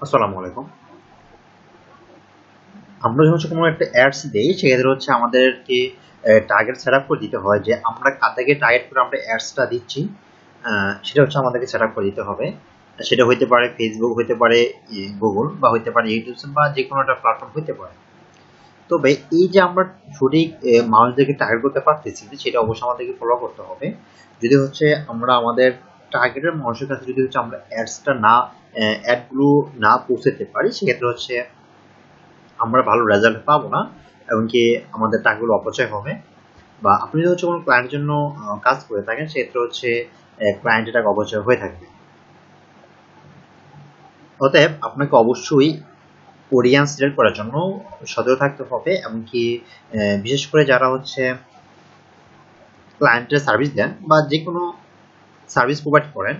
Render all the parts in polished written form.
আসসালামু আলাইকুম। আমরা যখন কোনো একটা অ্যাডস দেই সেক্ষেত্রে হচ্ছে আমাদেরকে টার্গেট সেট আপ করে দিতে হয় যে আমরা কাদেরকে টার্গেট করে আমরা অ্যাডসটা দিচ্ছি। সেটা হচ্ছে আমাদেরকে সেট আপ করে দিতে হবে। সেটা হইতে পারে ফেসবুক, হইতে পারে গুগল, বা হইতে পারে ইউটিউব, বা যে কোনো একটা প্ল্যাটফর্ম হইতে পারে। তবে এই যে আমরা সঠিক মানুষদেরকে টার্গেট করতে পারতেছি সেটা অবশ্যই আমাদেরকে ফলো করতে হবে। যদি হচ্ছে আমরা আমাদের টার্গেটের মানুষের কাছে যদি হচ্ছে আমরা অ্যাডসটা না অ্যাডগুলো না পৌঁছাতে পারি সেক্ষেত্রে হচ্ছে আমরা ভালো রেজাল্ট পাবো না, এমনকি আমাদের টাকাগুলো অপচয় হবে। বা আপনি যদি হচ্ছে কোনো ক্লায়েন্টের জন্য কাজ করে থাকেন সেক্ষেত্রে হচ্ছে ক্লায়েন্টের টাকা অপচয় হয়ে থাকবে। অতএব আপনাকে অবশ্যই অডিয়েন্স সিলেক্ট করার জন্য সতর্ক থাকতে হবে, এমনকি বিশেষ করে যারা হচ্ছে ক্লায়েন্টের সার্ভিস দেন বা যে কোনো সার্ভিস প্রোভাইড করেন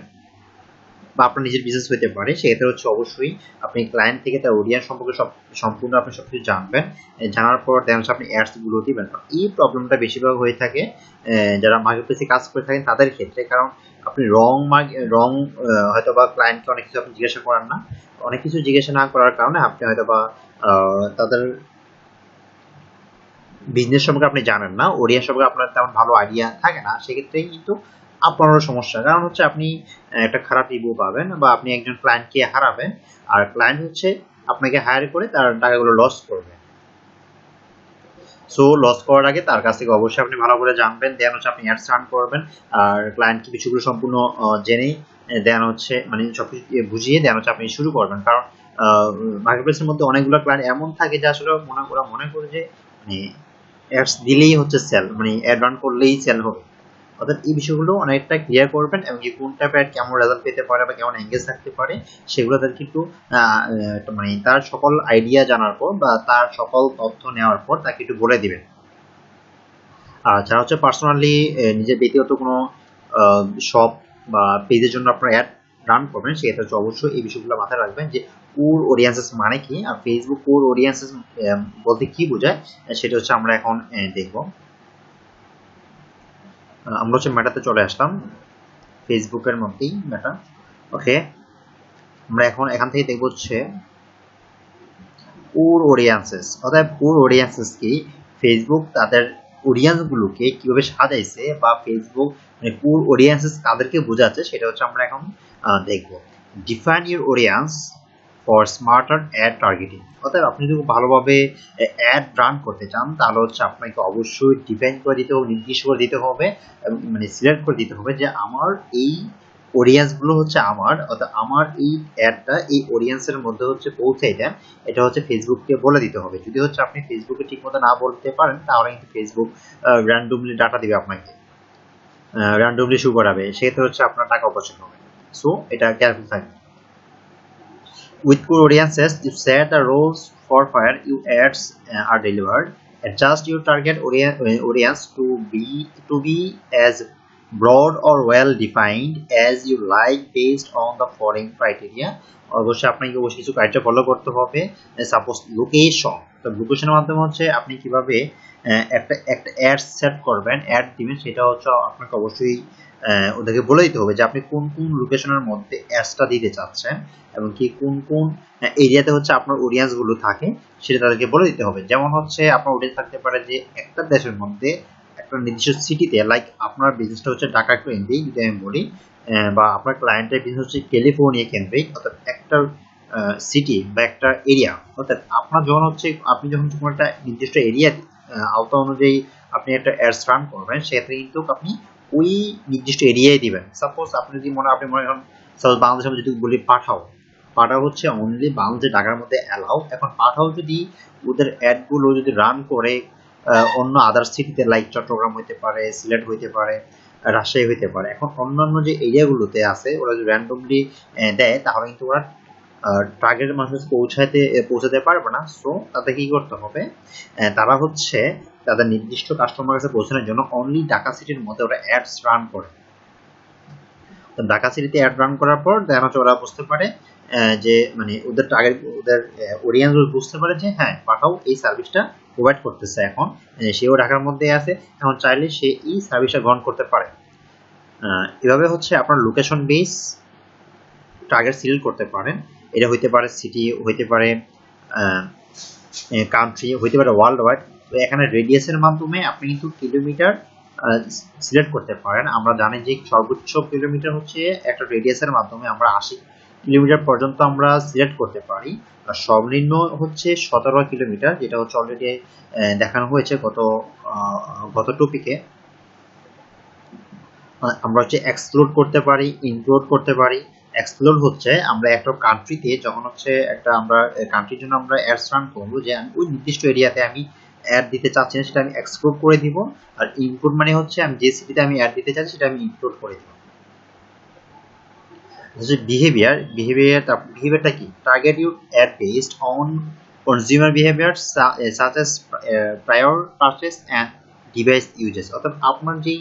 বা আপনার নিজের বিজনেস হতে পারে, সেক্ষেত্রে হচ্ছে অবশ্যই আপনি ক্লায়েন্ট থেকে তার অডিয়েন্স সম্পর্কে সম্পূর্ণ আপনি সবকিছু জানবেন। জানার পর দেন হচ্ছে আপনি অ্যাডস গুলো দিবেন। এই প্রবলেমটা বেশিরভাগ হয়ে থাকে যারা মার্কেট প্লেসে কাজ করে থাকেন তাদের ক্ষেত্রে, কারণ আপনি রং হয়তো বা ক্লায়েন্টকে অনেক কিছু আপনি জিজ্ঞাসা করেন না, অনেক কিছু জিজ্ঞাসা না করার কারণে আপনি হয়তো বা তাদের বিজনেস সম্পর্কে আপনি জানেন না, অডিয়েন্স সম্পর্কে আপনার তেমন ভালো আইডিয়া থাকে না, সেক্ষেত্রে কিন্তু আপনারও সমস্যা। কারণ হচ্ছে আপনি একটা খারাপ রিভিউ পাবেন বা আপনি একজন ক্লায়েন্টকে হারাবেন, আর ক্লায়েন্ট হচ্ছে আপনাকে হায়ার করে তার টাকাগুলো লস করবে। সো লস করার আগে তার কাছ থেকে অবশ্যই আপনি ভালো করে জানবেন, দেন হচ্ছে আপনি অ্যাডস রান করবেন। আর ক্লায়েন্টকে বিষয়গুলো সম্পূর্ণ জেনেই দেন হচ্ছে মানে সবকিছু বুঝিয়ে দেন হচ্ছে আপনি শুরু করবেন। কারণ মার্কেট প্লেসের মধ্যে অনেকগুলো ক্লায়েন্ট এমন থাকে যে আসলে মনে করে যে মানে অ্যাডস দিলেই হচ্ছে সেল, মানে অ্যাড রান করলেই সেল হবে। অর্থাৎ এই বিষয়গুলো অনেকটা ক্লিয়ার করবেন, এবং কোন টাইপের অ্যাড কেমন রেজাল্ট পেতে পারে বা কেমন এঙ্গেজ থাকতে পারে সেগুলো তার কিন্তু মানে তার সকল আইডিয়া জানার পর বা তার সকল তথ্য নেওয়ার পর তাকে একটু বলে দিবেন। আর যারা হচ্ছে পার্সোনালি নিজের ব্যক্তিগত কোনো শপ বা পেজের জন্য আপনার অ্যাড রান করবেন সেক্ষেত্রে হচ্ছে অবশ্যই এই বিষয়গুলো মাথায় রাখবেন যে কোর অডিয়েন্সেস মানে কি, আর ফেসবুক কোর অডিয়েন্সেস বলতে কি বোঝায় সেটা হচ্ছে আমরা এখন দেখব। আমরা হচ্ছে মেটাতে চলে আসলাম, ফেসবুকের মধ্যেই মেটা। ওকে, আমরা এখন এখান থেকে দেখব হচ্ছে কোর অডিয়েন্সেস। অর্থাৎ কোর অডিয়েন্সেস কি, ফেসবুক তাদের অডিয়েন্স গুলোকে কিভাবে সাজাইছে বা ফেসবুক মানে কোর অডিয়েন্সেস কাদেরকে বোঝাচ্ছে সেটা হচ্ছে আমরা এখন দেখব। Define your audience for smarter ad targeting. অর্থাৎ আপনি যদি ভালোভাবে অ্যাড রান করতে চান তাহলে হচ্ছে আপনাকে অবশ্যই ডিফাইন করে দিতে হবে, নির্দিষ্ট করে দিতে হবে, মানে সিলেক্ট করে দিতে হবে যে আমার এই অডিয়েন্স গুলো হচ্ছে আমার, অর্থাৎ আমার এই অ্যাডটা এই অডিয়েন্সের মধ্যে হচ্ছে পৌঁছাই দেন, এটা হচ্ছে ফেসবুককে বলে দিতে হবে। যদি হচ্ছে আপনি ফেসবুকে ঠিকমতো না বলতে পারেন তাহলে কিন্তু ফেসবুক র্যান্ডমলি ডাটা দিবে আপনাকে, র্যান্ডমলি শো করাবে, সেক্ষেত্রে হচ্ছে আপনার টাকা অপচয় হবে। সো এটা কেয়ারফুল থাকবে। With core audiences, you set the roles for where your ads are delivered. Adjust your target audience to be as broad or well defined as you like based on the following criteria. অবশ্যই আপনাকে অবশ্যই কিছু criteria follow করতে হবে। Suppose location, তো লোকেশনের মাধ্যমে হচ্ছে আপনি কিভাবে একটা একটা অ্যাড সেট করবেন, অ্যাড দিবেন, সেটা হচ্ছে আপনাকে অবশ্যই ওদেরকে বলে দিতে হবে যে আপনি কোন কোন লোকেশনের মধ্যে অ্যাডসটা দিতে চাচ্ছেন, এবং কি কোন কোন এরিয়াতে হচ্ছে আপনার অডিয়েন্স গুলো থাকে সেটা তাদেরকে বলে দিতে হবে। যেমন হচ্ছে আপনার অডিয়েন্স থাকতে পারে যে একটা দেশের মধ্যে একটা নির্দিষ্ট সিটিতে, লাইক আপনার বিজনেসটা হচ্ছে ঢাকা কেন্দ্রিক যদি আমি বলি, বা আপনার ক্লায়েন্টের বিজনেস হচ্ছে ক্যালিফোর্নিয়া কেন্দ্রিক, অর্থাৎ একটা সিটি বা একটা এরিয়া। অর্থাৎ আপনার যখন হচ্ছে আপনি যখন কোনো একটা নির্দিষ্ট এরিয়া আওতা অনুযায়ী আপনি একটা অ্যাডস রান করবেন সেক্ষেত্রে কিন্তু আপনি ওই নির্দিষ্ট এরিয়ায় দিবেন। সাপোজ আপনি যদি আপনি মনে করেন সাপোজ বাংলাদেশে যদি বলি পাঠাও, পাঠাও হচ্ছে অনলি বাংলাদেশের ঢাকার মধ্যে অ্যালাউ। এখন পাঠাও যদি ওদের অ্যাডগুলো যদি রান করে অন্য আদার সিটিতে, লাইক চট্টগ্রাম হইতে পারে, সিলেট হইতে পারে, রাজশাহী হইতে পারে, এখন অন্যান্য যে এরিয়াগুলোতে আছে ওরা যদি র্যান্ডমলি দেয় তাহলে কিন্তু ওরা টার্গেটের মানুষের পৌঁছাতে পারবে না। সো তাদের কি করতে হবে, তারা হচ্ছে তাদের নির্দিষ্ট কাস্টমার কাছে পৌঁছানোর জন্য অনলি ঢাকা সিটির মধ্যে ওরা অ্যাডস রান করে। ঢাকা সিটিতে অ্যাড রান করার পর দেখা যাচ্ছে ওরা বুঝতে পারে যে মানে ওদের টার্গেট, ওদের অডিয়েন্স বুঝতে পারে যে হ্যাঁ পাঠাও এই সার্ভিসটা প্রোভাইড করতেছে, এখন সেও ঢাকার মধ্যে আছে, এখন চাইলে সে এই সার্ভিসটা গ্রহণ করতে পারে। এভাবে হচ্ছে আপনার লোকেশন বেস টার্গেট সিলেক্ট করতে পারেন। এটা হইতে পারে সিটি, হইতে পারে কান্ট্রি, হইতে পারে ওয়ার্ল্ড ওয়াইড। তো এখানে রেডিয়াসের মাধ্যমে আপনি কিন্তু কিলোমিটার সিলেক্ট করতে পারেন। আমরা জানি যে সর্বোচ্চ কিলোমিটার হচ্ছে একটা রেডিয়াসের মাধ্যমে আমরা 80 কিলোমিটার পর্যন্ত আমরা সিলেক্ট করতে পারি, আর সর্বনিম্ন হচ্ছে 17 কিলোমিটার, যেটা হচ্ছে অলরেডি দেখানো হয়েছে গত টপিকে। আমরা হচ্ছে এক্সক্লুড করতে পারি, ইনক্লুড করতে পারি। এক্সক্লুড হচ্ছে আমরা একটা কান্ট্রিতে যখন হচ্ছে একটা আমরা কান্ট্রির জন্য আমরা অ্যাডস রান করবো, যে আমি ওই নির্দিষ্ট এরিয়াতে আমি অ্যাড দিতে চাচ্ছি না, সেটা আমি এক্সক্লুড করে দিব। আর ইনক্লুড মানে হচ্ছে আমি যে সিটিতে আমি অ্যাড দিতে চাচ্ছি সেটা আমি ইনক্লুড করে দিব। বিহেভিয়ারটা কি? Target your add based on consumer behaviour such as prior purchase and device uses. অর্থাৎ আপনার যেই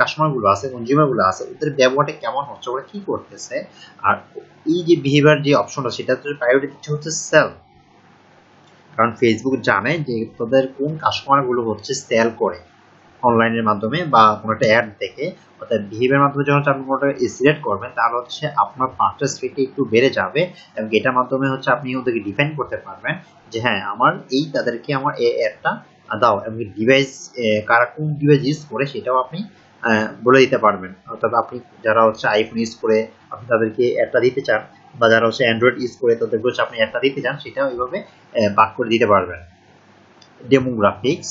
কাস্টমারগুলো আছে, কনজিউমারগুলো আছে, ওদের ব্যবহারটা কেমন হচ্ছে, ওরা কি করতেছে। আর এই যে বিহেভিয়ার যে অপশনটা, সেটা প্রায়োরিটি দিচ্ছে হচ্ছে সেল। কারণ ফেসবুক জানে যে তোদের কোন কাস্টমারগুলো হচ্ছে সেল করে অনলাইনের মাধ্যমে বা কোনো একটা অ্যাড দেখে। অর্থাৎ বিহেভিয়ার মাধ্যমে যখন আপনি কোনোটা সিলেক্ট করবেন, তাহলে হচ্ছে আপনার পারচেস রেট একটু বেড়ে যাবে, এবং এটার মাধ্যমে হচ্ছে আপনি ওদেরকে ডিফাইন করতে পারবেন যে হ্যাঁ আমার এই তাদেরকে আমার এই অ্যাডটা দাও, এবং ডিভাইস কারা কোন ডিভাইস ইউজ করে সেটাও আপনি বলে দিতে পারবেন। অর্থাৎ আপনি যারা হচ্ছে আইফোন ইউজ করে আপনি তাদেরকে অ্যাডটা দিতে চান, বা যারা হচ্ছে অ্যান্ড্রয়েড ইউজ করে তাদেরকে হচ্ছে আপনি অ্যাডটা দিতে চান, সেটাও এইভাবে ভাগ করে দিতে পারবেন। ডেমোগ্রাফিক্স।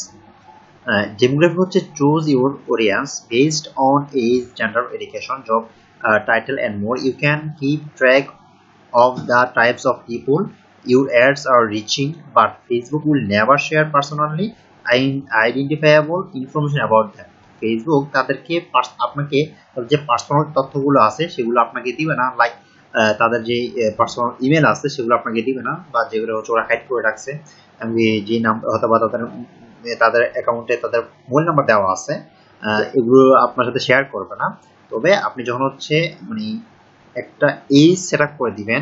Demographic হচ্ছে choose your audience based on age, gender, education, job title and more. You can keep track of the types of people your ads are reaching, but Facebook will never share personally identifiable information about them. Facebook তাদেরকে আপনাকে যে personal তথ্যগুলো আছে সেগুলো আপনাকে দিবে না, like তাদের যে পার্সোনাল ইমেল আছে সেগুলো আপনাকে দিবে না, বা যেগুলো হচ্ছে ওরা হাইড করে রাখছে, যে নাম অথবা তাদের অ্যাকাউন্টে তাদের মোবাইল নাম্বার দেওয়া আছে, এগুলো আপনার সাথে শেয়ার করবে না। তবে আপনি যখন হচ্ছে মানে একটা এজ সেট আপ করে দিবেন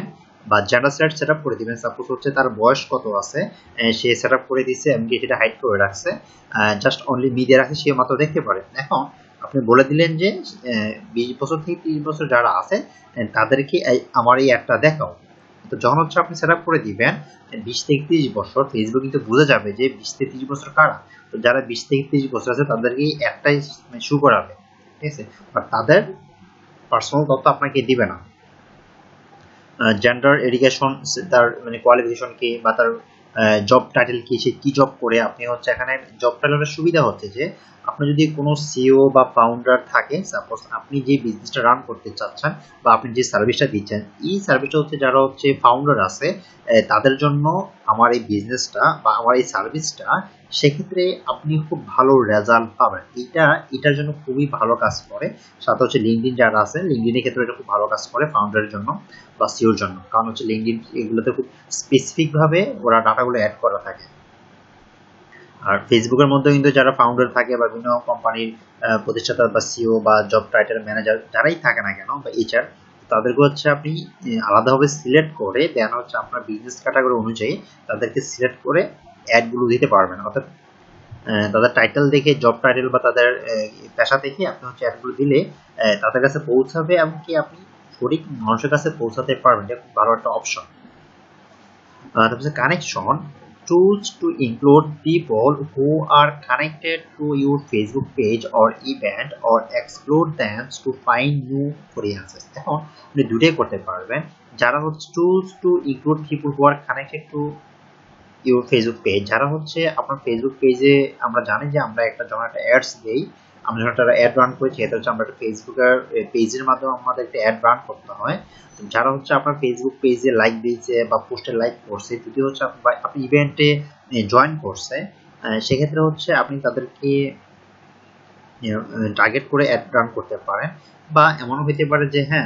বা জেন্ডার সেট আপ করে দিবেন, সাপোজ হচ্ছে তার বয়স কত আছে সে সেট আপ করে দিচ্ছে, এমনকি সেটা হাইড করে রাখছে, জাস্ট অনলি মিডিয়া রাখছে, সে মাত্র দেখতে পারে। এখন আপনি বলে দিলেন যে 20 বছর থেকে 30 বছর যারা আছে তাদেরকে আমার এই অ্যাডটা দেখাও। তো যখন হচ্ছে আপনি সেট আপ করে দিবেন 20 থেকে 30 বছর, ফেসবুক কিন্তু বুঝে যাবে যে 20 থেকে 30 বছর কারা। তো যারা 20 থেকে 30 বছর আছে তাদেরকে একটাই শু করাবে, ঠিক আছে, বাট তাদের পার্সোনাল তথ্য আপনাকে দিবে না। জেন্ডার, এডুকেশন, তার মানে কোয়ালিফিকেশন কি, বা তার জব টাইটেল কি, সে কি জব করে। আপনি হচ্ছে এখানে জব টাইটেলের সুবিধা হচ্ছে যে আপনি যদি কোনো সিইও বা ফাউন্ডার থাকে, সাপোজ আপনি যে বিজনেসটা রান করতে চাচ্ছেন বা আপনি যে সার্ভিসটা দিচ্ছেন, এই সার্ভিসটা হচ্ছে যারা হচ্ছে ফাউন্ডার আছে তাদের জন্য আমার এই বিজনেসটা বা আমার এই সার্ভিসটা, সেক্ষেত্রে আপনি খুব ভালো রেজাল্ট পাবেন। এটার জন্য খুবই ভালো কাজ করে। সাথে হচ্ছে লিঙ্কডইন যারা আছে, লিঙ্কডইনের ক্ষেত্রে এটা খুব ভালো কাজ করে ফাউন্ডারের জন্য বা সিওর জন্য, কারণ হচ্ছে লিঙ্কডইন এগুলোতে খুব স্পেসিফিক ভাবে ওরা ডাটাগুলো অ্যাড করা থাকে। আর ফেসবুকের মধ্যে কিন্তু যারা ফাউন্ডার থাকে বা বিভিন্ন কোম্পানির প্রতিষ্ঠাতা বা সিও বা জব টাইটেল ম্যানেজার যারাই থাকে না কেন বা এইচআর, তাদেরকে হচ্ছে আপনি আলাদাভাবে সিলেক্ট করে দেন হচ্ছে আপনার বিজনেস ক্যাটাগরি অনুযায়ী তাদেরকে সিলেক্ট করে অ্যাডগুলো দিতে পারবেন। অর্থাৎ তাদের টাইটেল দেখে, জব টাইটেল বা তাদের পেশা দেখে আপনি হচ্ছে অ্যাডগুলো দিলে তাদের কাছে পৌঁছাবে, এমনকি আপনি সঠিক মানুষের কাছে পৌঁছাতে পারবেন। এটা খুব ভালো একটা অপশন। তারপরে connection, choose to include people who are connected to your Facebook page or event or exclude them to find new audiences. এখন আপনি দুটোই করতে পারবেন। যারা হচ্ছে choose to include people who are connected to your Facebook page, যারা হচ্ছে আপনার ফেসবুক পেজে, আমরা জানি যে আমরা যখন একটা অ্যাডস দেই, আমরা যখন একটা অ্যাড রান করেছি, এটা হচ্ছে আমরা একটা ফেসবুকের পেজের মাধ্যমে আমাদের একটা অ্যাড রান করতে হয়। যারা হচ্ছে আপনার ফেসবুক পেজে লাইক দিয়েছে বা পোস্টে লাইক করছে, যদি হচ্ছে আপনি ইভেন্টে জয়েন করছে, সেক্ষেত্রে হচ্ছে আপনি তাদেরকে টার্গেট করে অ্যাড রান করতে পারেন। বা এমনও হতে পারে যে হ্যাঁ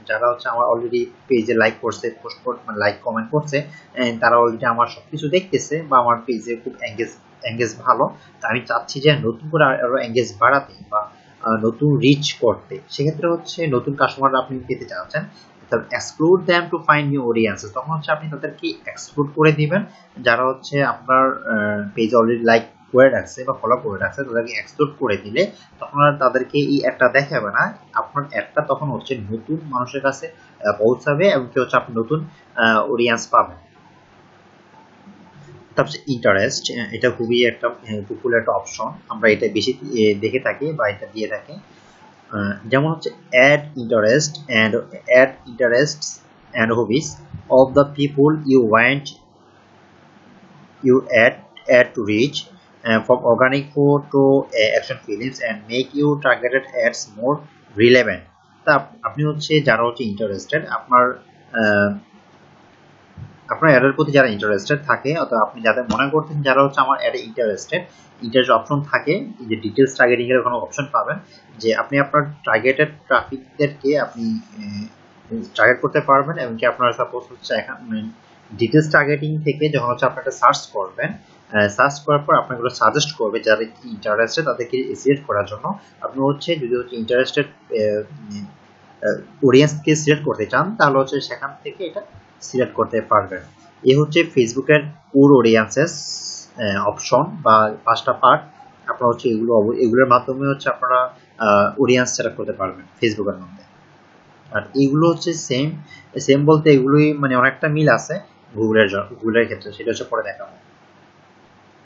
যারা হচ্ছে আমার অলরেডি পেজে লাইক করছে, পোস্ট মানে লাইক কমেন্ট করছে, তারা অলরেডি আমার সবকিছু দেখতেছে বা আমার পেজে খুব এঙ্গেজ ভালো, তা আমি চাচ্ছি যে নতুন করে আরো এঙ্গেজ বাড়াতে বা নতুন রিচ করতে। সেক্ষেত্রে হচ্ছে নতুন কাস্টমার আপনি পেতে চাচ্ছেন, exclude them to find new audiences, তখন হচ্ছে আপনি তাদেরকে এক্সক্লুড করে দিবেন যারা হচ্ছে আপনার পেজ অলরেডি লাইক করে রাখছে বা ফলো করে রাখছে তাদেরকে এক্সক্লুড করে দিলে তখন আর তাদেরকে এই অ্যাডটা দেখাবে না। আপনার অ্যাডটা তখন হচ্ছে নতুন মানুষের কাছে পৌঁছাবে এবং কি হচ্ছে আপনি নতুন অডিয়েন্স পাবেন। তারপর ইন্টারেস্ট, এটা খুবই একটা পপুলার একটা অপশন, আমরা এটা বেশি দেখে থাকি বা এটা দিয়ে থাকি। যেমন হচ্ছে add interests and hobbies of the people you add to reach, from organic food to action films, and make you targeted ads more relevant. তা আপনি হচ্ছে যারা হচ্ছে ইন্টারেস্টেড আপনার অ্যাডের প্রতি যারা ইন্টারেস্টেড থাকে অথবা আপনি যাদের মনে করতেন যারা হচ্ছে আমার অ্যাডে ইন্টারেস্ট অপশন থাকে, যে ডিটেলস টার্গেটিং এর কোনো অপশন পাবেন যে আপনি আপনার টার্গেটেড ট্রাফিকদেরকে আপনি টার্গেট করতে পারবেন এবং কি আপনারা সাপোজ হচ্ছে এখানে ডিটেলস টার্গেটিং থেকে যখন হচ্ছে আপনি একটা সার্চ করবেন, সার্চ করার পর আপনাকে সাজেস্ট করবে যারা ইন্টারেস্টেড তাদেরকে সিলেক্ট করার জন্য। আপনি হচ্ছে যদি হচ্ছে ইন্টারেস্টেড অডিয়েন্সকে সিলেক্ট করতে চান তাহলে হচ্ছে সেখান থেকে এটা সিলেক্ট করতে পারবেন। এই হচ্ছে ফেসবুকের কোর অডিয়েন্সেস অপশন বা 5টা পার্ট। আপনারা হচ্ছে এগুলোর মাধ্যমে হচ্ছে আপনারা অডিয়েন্স সিলেক্ট করতে পারবেন ফেসবুকের মধ্যে। আর এগুলো হচ্ছে সেম বলতে এগুলোই মানে অনেকটা মিল আছে গুগলের ক্ষেত্রে, সেটা হচ্ছে পরে দেখাবো।